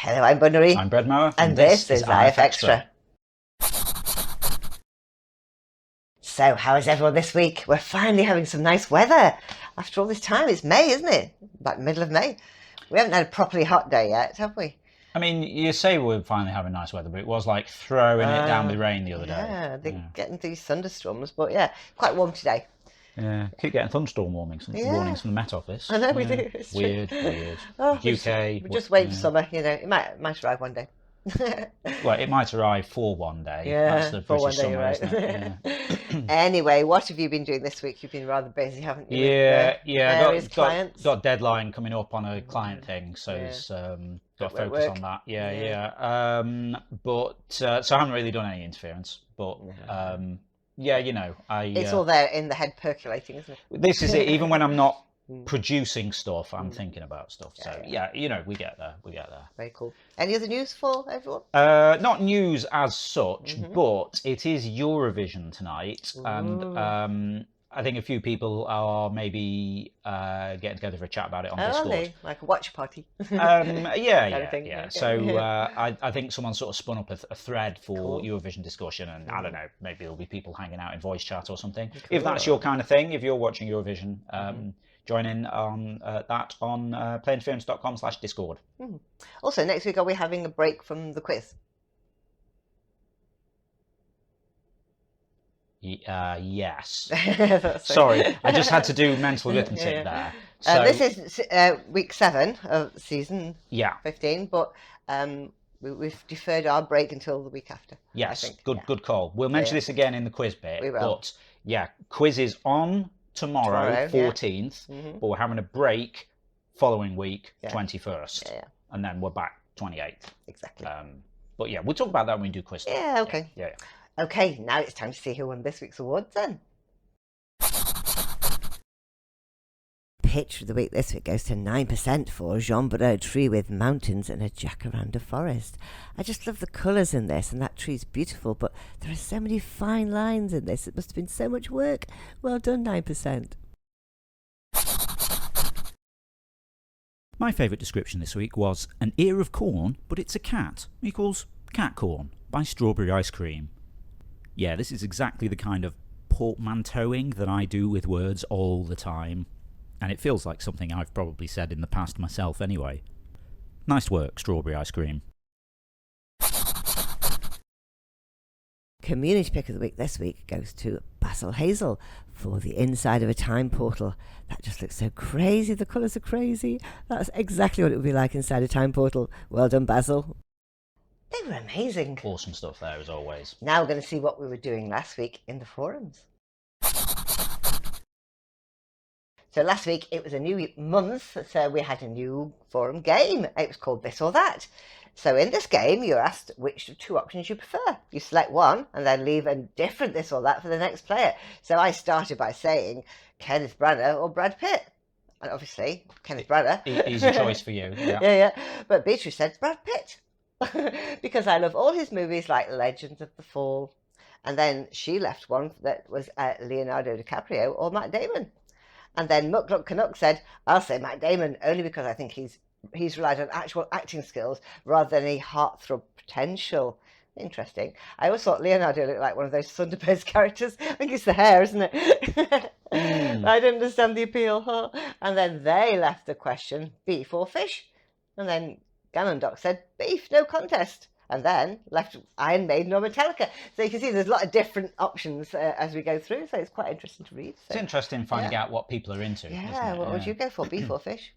Hello, I'm Bunnery. I'm Bread Mower. And this is IFXtra. So, how is everyone this week? We're finally having some nice weather. After all this time, it's May, isn't it? About the middle of May. We haven't had a properly hot day yet, have we? I mean, you say we're finally having nice weather, but it was like throwing it down with rain the other day. Yeah, they're getting these thunderstorms, but yeah, quite warm today. Yeah, keep getting thunderstorm warnings from the Met Office. I know we do. It's weird. Oh, UK. We're just waiting for summer, you know. It might arrive one day. Well, it might arrive for one day. Yeah, that's the for one British day, summer, right? isn't it? Yeah. Anyway, what have you been doing this week? You've been rather busy, haven't you? Got deadline coming up on a client thing, so it's got to focus on that. So I haven't really done any interference, but it's all there in the head percolating, isn't it? This is it. Even when I'm not producing stuff, I'm thinking about stuff. So we get there. Very cool. Any other news for everyone? Not news as such, but it is Eurovision tonight, and I think a few people are maybe getting together for a chat about it on Discord. Are they? Like a watch party? Yeah. So I think someone sort of spun up a thread for Eurovision discussion, and I don't know, maybe there'll be people hanging out in voice chat or something. Cool. If that's your kind of thing, if you're watching Eurovision, join in on that on playinterference.com/Discord. Also, next week, are we having a break from the quiz? Yes. Sorry, I just had to do mental arithmetic there. So, this is week 7 of season 15, but we've deferred our break until the week after. Yes, good call. We'll mention this again in the quiz bit. We will. But quiz is on tomorrow 14th, but we're having a break following week 21st, and then we're back 28th. Exactly. But yeah, we'll talk about that when we do quiz. Yeah, okay. Yeah. Okay, now it's time to see who won this week's awards then. Pitch of the week this week goes to 9% for Jean Barreau tree with mountains and a jacaranda forest. I just love the colours in this, and that tree's beautiful, but there are so many fine lines in this. It must have been so much work. Well done, 9%. My favourite description this week was an ear of corn, but it's a cat, equals cat corn by Strawberry Ice Cream. Yeah, this is exactly the kind of portmanteauing that I do with words all the time, and it feels like something I've probably said in the past myself anyway. Nice work, Strawberry Ice Cream. Community pick of the week this week goes to Basil Hazel for the inside of a time portal. That just looks so crazy. The colours are crazy. That's exactly what it would be like inside a time portal. Well done, Basil. They were amazing. Awesome stuff there, as always. Now we're going to see what we were doing last week in the forums. So last week it was a new month, so we had a new forum game. It was called This or That. So in this game, you're asked which of 2 options you prefer. You select one and then leave a different This or That for the next player. So I started by saying Kenneth Branagh or Brad Pitt. And obviously, Kenneth Branagh. Easy choice for you. Yeah. But Beatrice said Brad Pitt. Because I love all his movies like Legends of the Fall. And then she left one that was Leonardo DiCaprio or Matt Damon. And then Muckluck Canuck said, I'll say Matt Damon, only because I think he's relied on actual acting skills rather than any heartthrob potential. Interesting. I always thought Leonardo looked like one of those Thunderbirds characters. I think it's the hair, isn't it? I didn't understand the appeal. Huh? And then they left the question, beef or fish? And then Ganondorf said, beef, no contest. And then left Iron Maiden or Metallica. So you can see there's a lot of different options as we go through. So it's quite interesting to read. So, it's interesting finding out what people are into. Yeah, what would you go for, beef or fish?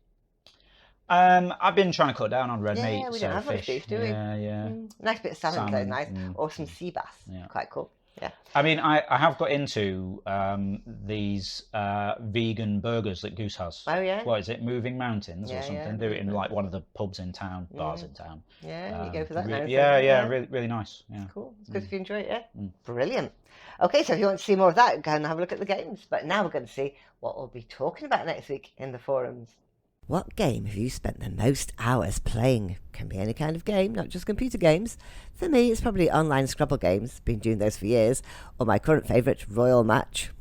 I've been trying to cut down on red meat. Yeah, we don't have much beef, do we? Yeah. Nice bit of salmon, though, nice. Or some sea bass. Yeah. Quite cool. Yeah. I mean, I have got into these vegan burgers that Goose has. Oh, yeah? What is it, Moving Mountains or something? Do it in like one of the pubs in town, bars in town. Yeah, you go for that now. Really nice. Yeah. Cool. It's good if you enjoy it, yeah? Brilliant. Okay, so if you want to see more of that, go and have a look at the games. But now we're going to see what we'll be talking about next week in the forums. What game have you spent the most hours playing? Can be any kind of game, not just computer games. For me, it's probably online Scrabble games. Been doing those for years. Or my current favourite, Royal Match.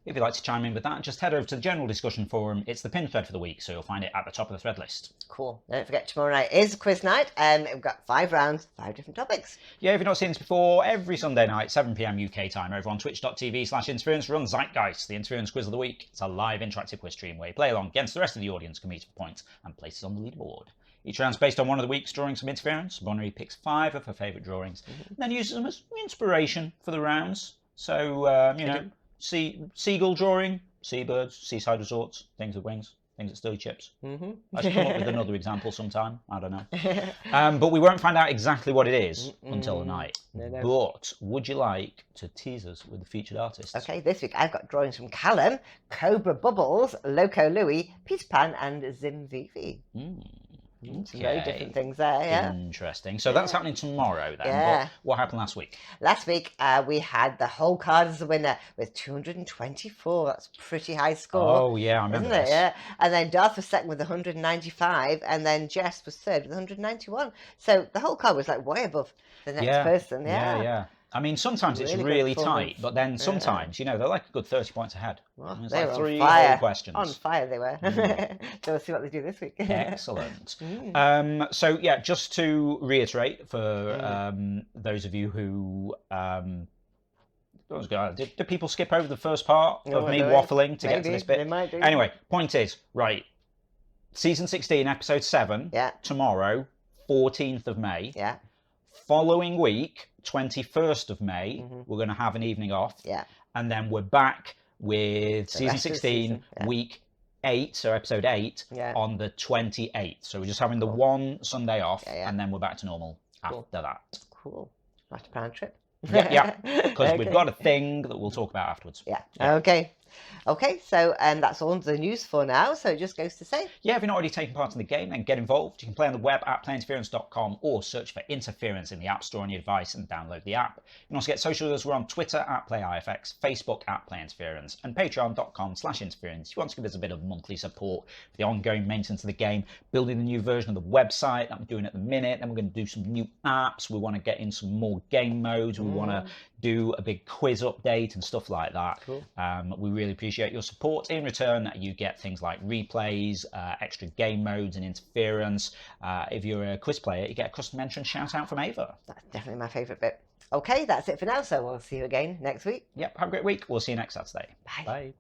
If you'd like to chime in with that, just head over to the general discussion forum. It's the pinned thread for the week, so you'll find it at the top of the thread list. Cool. Don't forget, tomorrow night is quiz night, and we've got 5 rounds, 5 different topics. Yeah, if you've not seen this before, every Sunday night, 7 p.m. UK time, over on twitch.tv/interference, run Zeitgeist, the Interference Quiz of the Week. It's a live interactive quiz stream where you play along against the rest of the audience, compete for points, and places on the leaderboard. Each round's based on one of the week's drawings from Interference. Bonnery picks 5 of her favourite drawings, and then uses them as inspiration for the rounds. So, you know, seagull drawing, seabirds, seaside resorts, things with wings, things that steal chips. I should come up with another example sometime. I don't know. But we won't find out exactly what it is until the night. No. But would you like to tease us with the featured artists? Okay, this week I've got drawings from Callum, Cobra Bubbles, Loco Louie, Peter Pan, and Zim Vivi. Some very different things there, yeah. Interesting. So that's happening tomorrow then. Yeah. But what happened last week? Last week we had the whole card as a winner with 224. That's a pretty high score. Oh yeah, I remember this. Yeah. And then Darth was second with 195, and then Jess was third with 191. So the whole card was like way above the next person. Yeah. I mean, sometimes it's really tight, but then sometimes, you know, they're like a good 30 points ahead. Well, It's they like were 3 on fire. whole questions. On fire they were. So we'll see what they do this week. Excellent. So yeah, just to reiterate for those of you who did people skip over the first part of me waffling to get to this bit? They might do. Anyway, point is, right, season 16, episode 7, tomorrow, 14th of May. Yeah. Following week, 21st of May, we're going to have an evening off. Yeah. And then we're back with season 16, week 8, so episode 8, on the 28th. So we're just having the one Sunday off, and then we're back to normal after that. Cool. After plan trip. Yeah, because we've got a thing that we'll talk about afterwards. Yeah. Okay, so that's all the news for now, so it just goes to say. Yeah, if you're not already taking part in the game, then get involved. You can play on the web at playinterference.com or search for Interference in the App Store on your device and download the app. You can also get social with us. We're on Twitter at PlayIFX, Facebook at PlayInterference, and patreon.com/interference. If you want to give us a bit of monthly support for the ongoing maintenance of the game, building the new version of the website that I'm doing at the minute, then we're going to do some new apps. We want to get in some more game modes. We want to do a big quiz update and stuff like that. Cool. We really appreciate your support. In return, you get things like replays, extra game modes and interference. If you're a quiz player, you get a custom mention shout out from Ava. That's definitely my favourite bit. Okay, that's it for now, so we'll see you again next week. Yep, have a great week. We'll see you next Saturday. Bye. Bye.